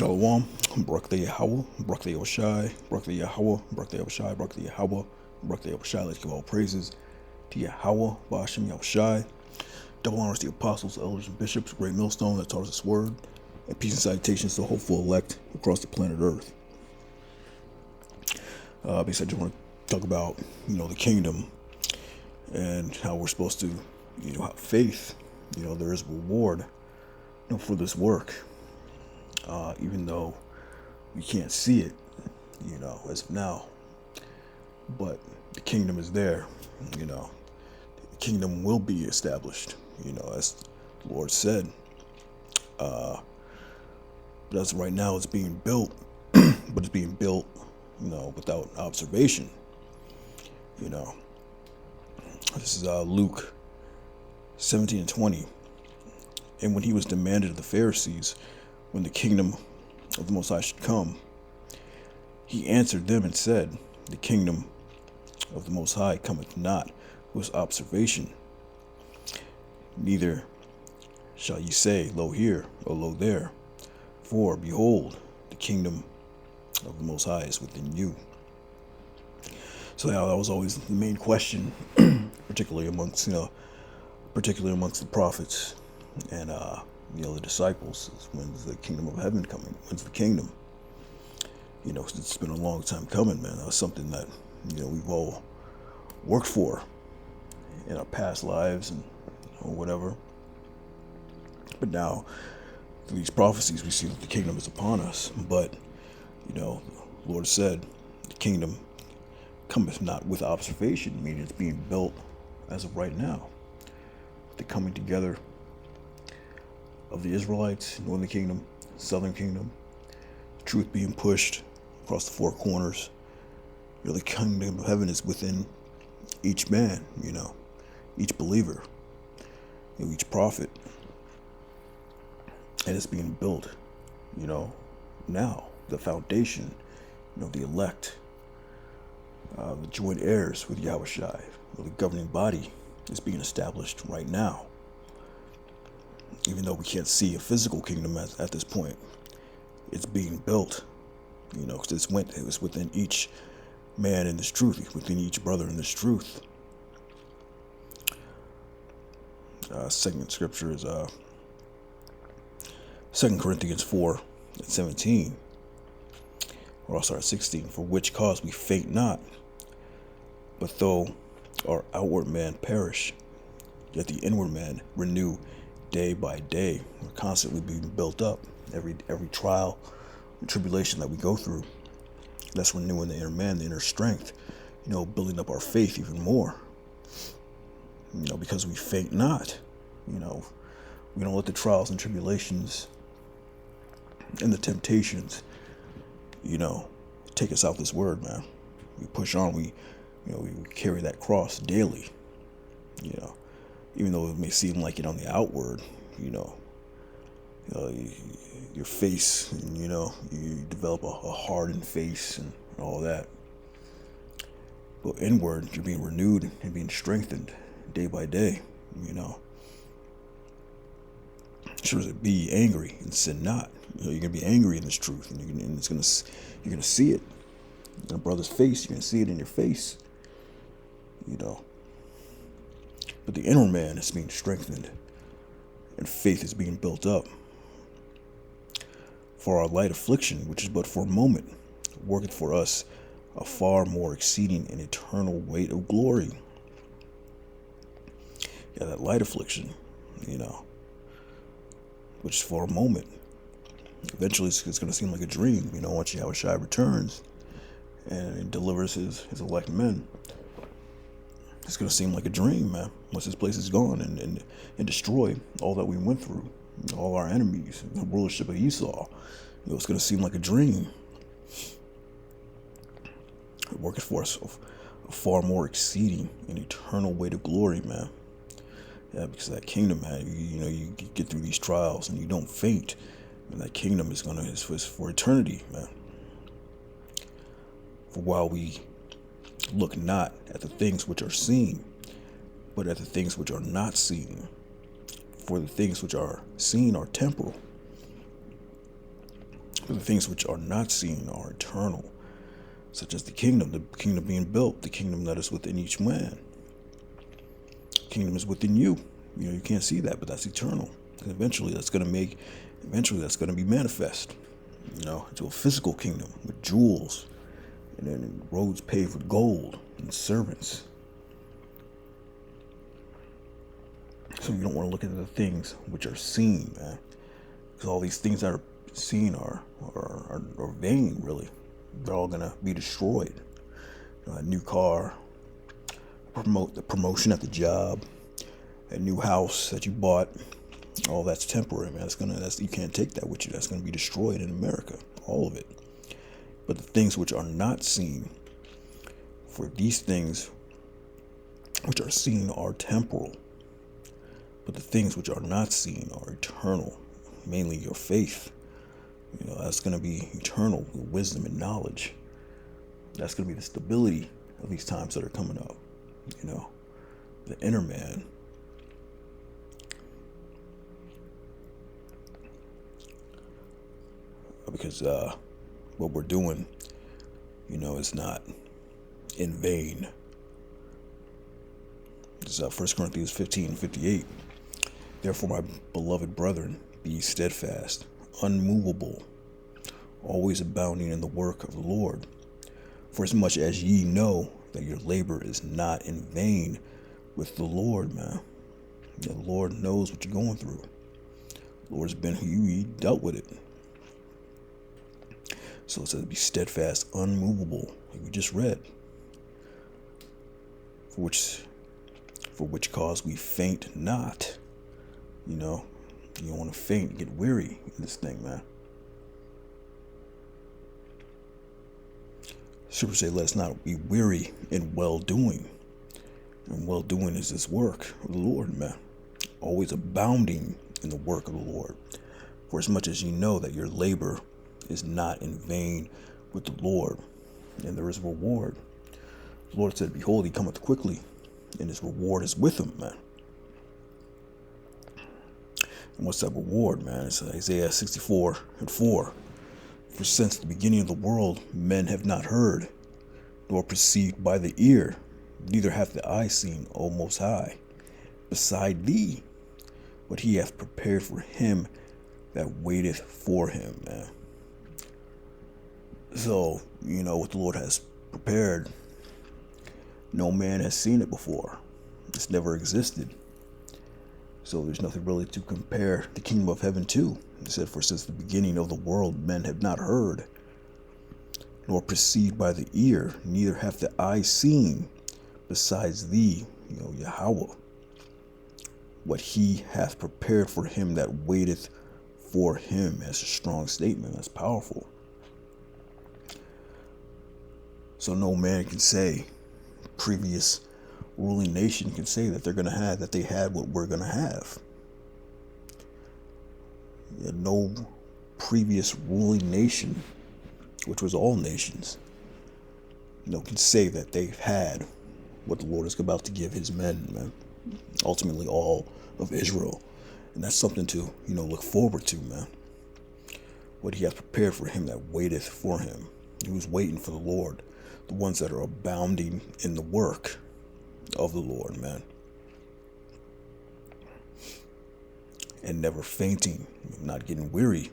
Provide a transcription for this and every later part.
Shalom, Barak the Yahweh, Barak the Yoshai, Barak the Yahweh, Barak the Yoshai, Barak the Yahweh, Barak the Yoshai. Let's give all praises to Yahweh, Ba'ashem Yoshai. Double honors to the apostles, elders, and bishops, great millstone that taught us this word, and peace and salutations to the hopeful elect across the planet Earth. Basically, I just want to talk about, the kingdom and how we're supposed to, have faith. There is a reward, for this work. Even though we can't see it, as of now. But the kingdom is there, The kingdom will be established, as the Lord said. But as of right now, it's being built, but it's being built, without observation. This is Luke 17:20. And when he was demanded of the Pharisees, when the kingdom of the Most High should come, he answered them and said, the kingdom of the Most High cometh not with observation, neither shall ye say, lo here, or lo there, for behold, the kingdom of the Most High is within you. So that was always the main question, particularly amongst the prophets and the disciples, is when's the kingdom of heaven coming? When's the kingdom? 'Cause it's been a long time coming, man. That was something that, we've all worked for in our past lives and whatever. But now, through these prophecies, we see that the kingdom is upon us. But, the Lord said, the kingdom cometh not with observation, meaning it's being built as of right now. The coming together of the Israelites, northern kingdom, southern kingdom, truth being pushed across the four corners. The kingdom of heaven is within each man, each believer, each prophet. And it's being built, now. The foundation, the elect, the joint heirs with Yahushai, the governing body is being established right now. Even though we can't see a physical kingdom at this point, it's being built, because it was within each man in this truth, within each brother in this truth. Second scripture is 2 Corinthians 4:17, or I'll start at 16. For which cause we faint not, but though our outward man perish, yet the inward man renew day by day. We're constantly being built up. Every trial and tribulation that we go through, that's renewing the inner man, the inner strength, building up our faith even more. Because we faint not. We don't let the trials and tribulations and the temptations, take us out this word, man. We push on. We carry that cross daily. Even though it may seem like it on the outward, your face, and, you develop a hardened face and all that. But inward, you're being renewed and being strengthened day by day, Sure as it be angry and sin not. You're gonna be angry in this truth, and you're gonna see it in a brother's face. You're gonna see it in your face, But the inner man is being strengthened, and faith is being built up. For our light affliction, which is but for a moment, worketh for us a far more exceeding and eternal weight of glory. Yeah, that light affliction, which is for a moment. Eventually, it's going to seem like a dream, once Yahushua returns and delivers his elect men. It's going to seem like a dream, man, once this place is gone and destroy all that we went through, all our enemies, the rulership of Esau. It's going to seem like a dream. It worketh for us a far more exceeding and eternal weight of glory, man. Yeah, because that kingdom, man, you get through these trials and you don't faint. And that kingdom is for eternity, man. For while we look not at the things which are seen, but at the things which are not seen. For the things which are seen are temporal, But the things which are not seen are eternal, such as the kingdom being built, the kingdom that is within each man. The kingdom is within you. You can't see that, but that's eternal. And eventually that's going to be manifest, into a physical kingdom with jewels and then roads paved with gold and servants. So you don't want to look at the things which are seen, man, because all these things that are seen are vain, really. They're all gonna be destroyed. A new car, the promotion at the job, a new house that you bought, all that's temporary, man. You can't take that with you. That's gonna be destroyed in America, all of it. But the things which are not seen, for these things which are seen are temporal. But the things which are not seen are eternal, mainly your faith. That's going to be eternal, your wisdom and knowledge. That's going to be the stability of these times that are coming up. The inner man. Because what we're doing, is not in vain. It's 1 Corinthians 15:58. Therefore, my beloved brethren, be steadfast, unmovable, always abounding in the work of the Lord. For as much as ye know that your labor is not in vain with the Lord, man. The Lord knows what you're going through. The Lord's been who He dealt with it. So it says be steadfast, unmovable, like we just read. For which cause we faint not. You don't want to faint, get weary in this thing, man. Scripture say, let us not be weary in well-doing. And well-doing is this work of the Lord, man. Always abounding in the work of the Lord. For as much as ye know that your labor is not in vain with the Lord, and there is a reward. The Lord said, behold, He cometh quickly, and His reward is with Him, man. And what's that reward, man? It's Isaiah 64:4. For since the beginning of the world, men have not heard, nor perceived by the ear, neither hath the eye seen, O Most High, beside thee, what He hath prepared for him that waiteth for Him, man. So, what the Lord has prepared, no man has seen it before. It's never existed. So there's nothing really to compare the kingdom of heaven to. It said, for since the beginning of the world, men have not heard, nor perceived by the ear, neither hath the eye seen, besides thee, Yahweh, what He hath prepared for him that waiteth for Him. That's a strong statement. That's powerful. So no man can say, previous ruling nation can say that they had what we're going to have. No previous ruling nation, which was all nations, can say that they've had what the Lord is about to give His men, man. Ultimately all of Israel. And that's something to, look forward to, man. What He hath prepared for him that waiteth for Him. Who's waiting for the Lord. The ones that are abounding in the work of the Lord, man. And never fainting, not getting weary,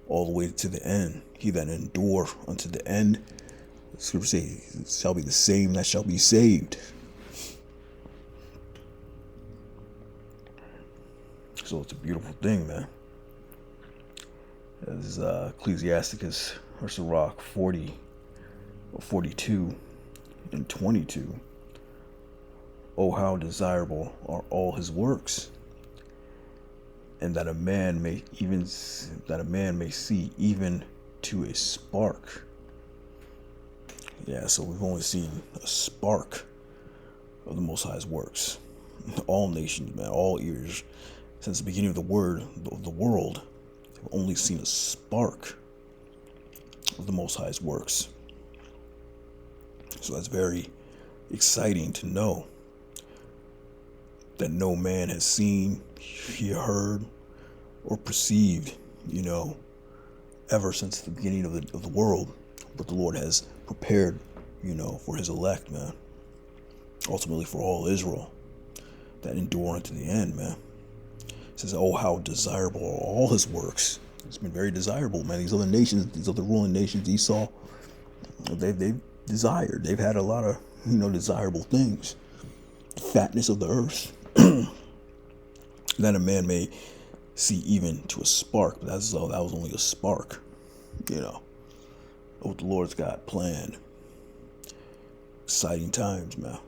all the way to the end. He that endure unto the end, the Scripture says, shall be the same that shall be saved. So it's a beautiful thing, man. As Ecclesiasticus or Sirach 40 or 42 and 22. Oh, how desirable are all His works, and that a man may see even to a spark. Yeah, so we've only seen a spark of the Most High's works. All nations, man, all ears, since the beginning of the world, have only seen a spark of the Most High's works. So that's very exciting to know that no man has seen, heard, or perceived, ever since the beginning of the world, but the Lord has prepared, for his elect, man. Ultimately for all Israel that endure unto the end, man. It says, oh, how desirable are all his works. It's been very desirable, man. These other nations, these other ruling nations, Esau, they've desired. They've had a lot of, desirable things. The fatness of the earth. That a man may see even to a spark, but that was only a spark, of what the Lord's got planned. Exciting times, man.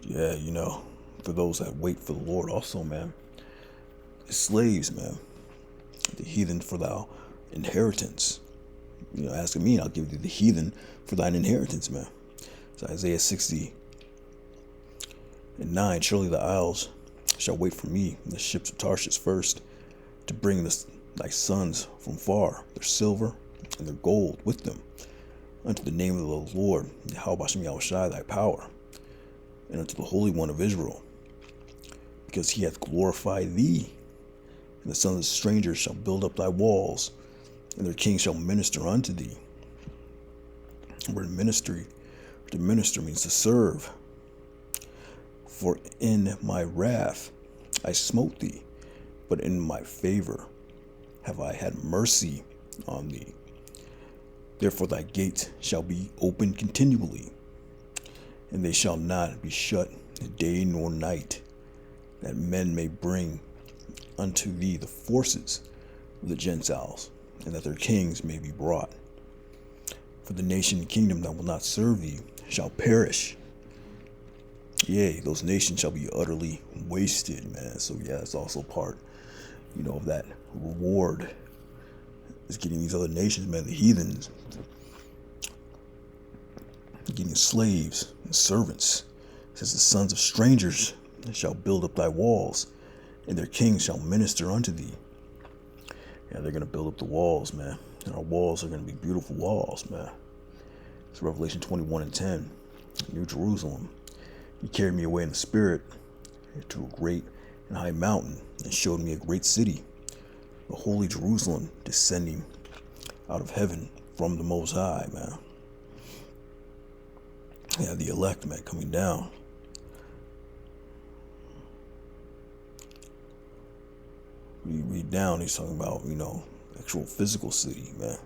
Yeah, for those that wait for the Lord also, man. Slaves, man. The heathen for thou inheritance. Asking me, and I'll give thee the heathen for thine inheritance, man. It's Isaiah 60:9. Surely the isles shall wait for me, and the ships of Tarshish first, to bring thy sons from far, their silver and their gold with them, unto the name of the Lord, Yahweh Hashem Yahushai, thy power, and unto the Holy One of Israel, because he hath glorified thee. And the sons of strangers shall build up thy walls, and their kings shall minister unto thee. The word ministry, to minister means to serve. For in my wrath I smote thee, but in my favor have I had mercy on thee. Therefore thy gates shall be open continually, and they shall not be shut day nor night, that men may bring unto thee the forces of the Gentiles, and that their kings may be brought. For the nation and kingdom that will not serve thee shall perish. Yea, those nations shall be utterly wasted, man. So yeah, it's also part, of that reward is getting these other nations, man, the heathens, getting slaves and servants. It says the sons of strangers shall build up thy walls, and their kings shall minister unto thee. Yeah, they're going to build up the walls, man. And our walls are going to be beautiful walls, man. It's Revelation 21:10. New Jerusalem. He carried me away in the spirit to a great and high mountain, and showed me a great city, the holy Jerusalem, descending out of heaven from the Most High, man. Yeah, the elect, man, coming down. We read down, he's talking about, actual physical city, man.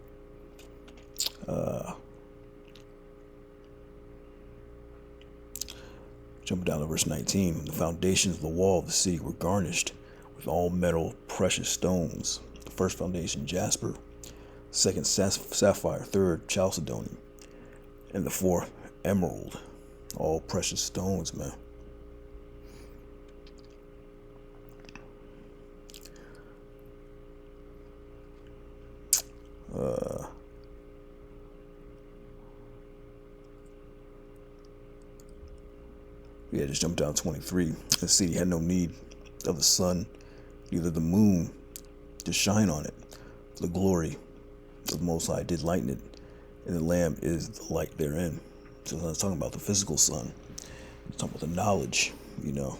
Jump down to verse 19. The foundations of the wall of the city were garnished with all metal precious stones. The first foundation, jasper. Second, sapphire. Third, chalcedony. And the fourth, emerald. All precious stones, man. Yeah, just jump down 23. The city had no need of the sun, neither the moon to shine on it. The glory of the Most High did lighten it, and the Lamb is the light therein. So it's not talking about the physical sun. It's talking about the knowledge, There's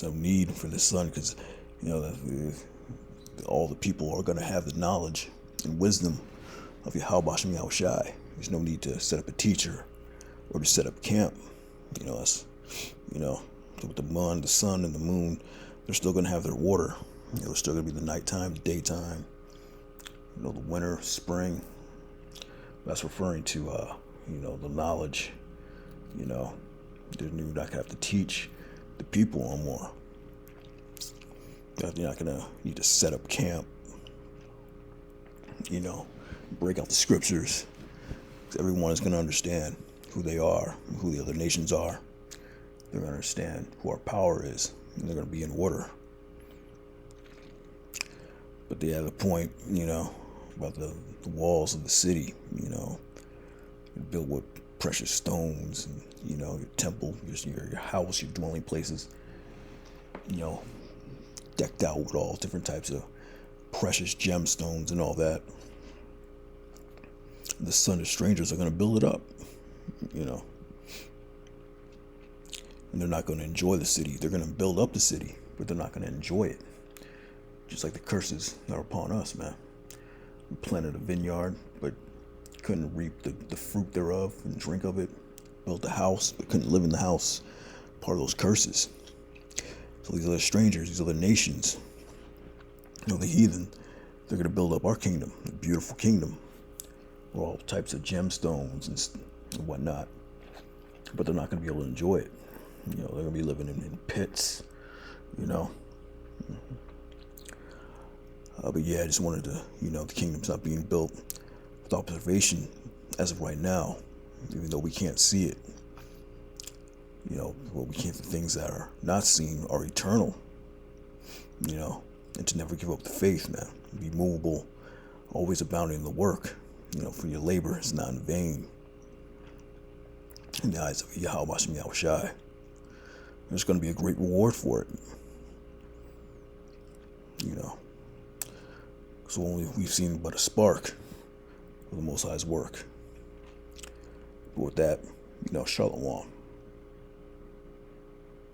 no need for the sun, because, all the people are going to have the knowledge and wisdom of Yahweh Hashem Yahushai. There's no need to set up a teacher or to set up camp. That's, with the sun and the moon, they're still going to have their order. It's still going to be the nighttime, the daytime, the winter, spring. That's referring to, the knowledge, They're not going to have to teach the people no more. You're not going to need to set up camp, break out the scriptures. Everyone is going to understand who they are, who the other nations are. They're going to understand who our power is, and they're going to be in order. But they have a point, about the walls of the city, built with precious stones, and, your temple, your house, your dwelling places, decked out with all different types of precious gemstones and all that. The sons of strangers are going to build it up, and they're not going to enjoy the city. They're going to build up the city, but they're not going to enjoy it. Just like the curses that are upon us, man. We planted a vineyard, but couldn't reap the fruit thereof and drink of it. Built a house, but couldn't live in the house. Part of those curses. So these other strangers, these other nations, the heathen, they're going to build up our kingdom, a beautiful kingdom, with all types of gemstones and whatnot. But they're not going to be able to enjoy it. They're going to be living in pits, But yeah, I just wanted to, the kingdom's not being built with observation as of right now, even though we can't see it. Well, we can't. The things that are not seen are eternal. And to never give up the faith, man. Be movable, always abounding in the work. For your labor is not in vain in the eyes of Yahweh Hashem Yahushai. There's going to be a great reward for it. So we've seen but a spark of the Most High's work. But with that, Shalom.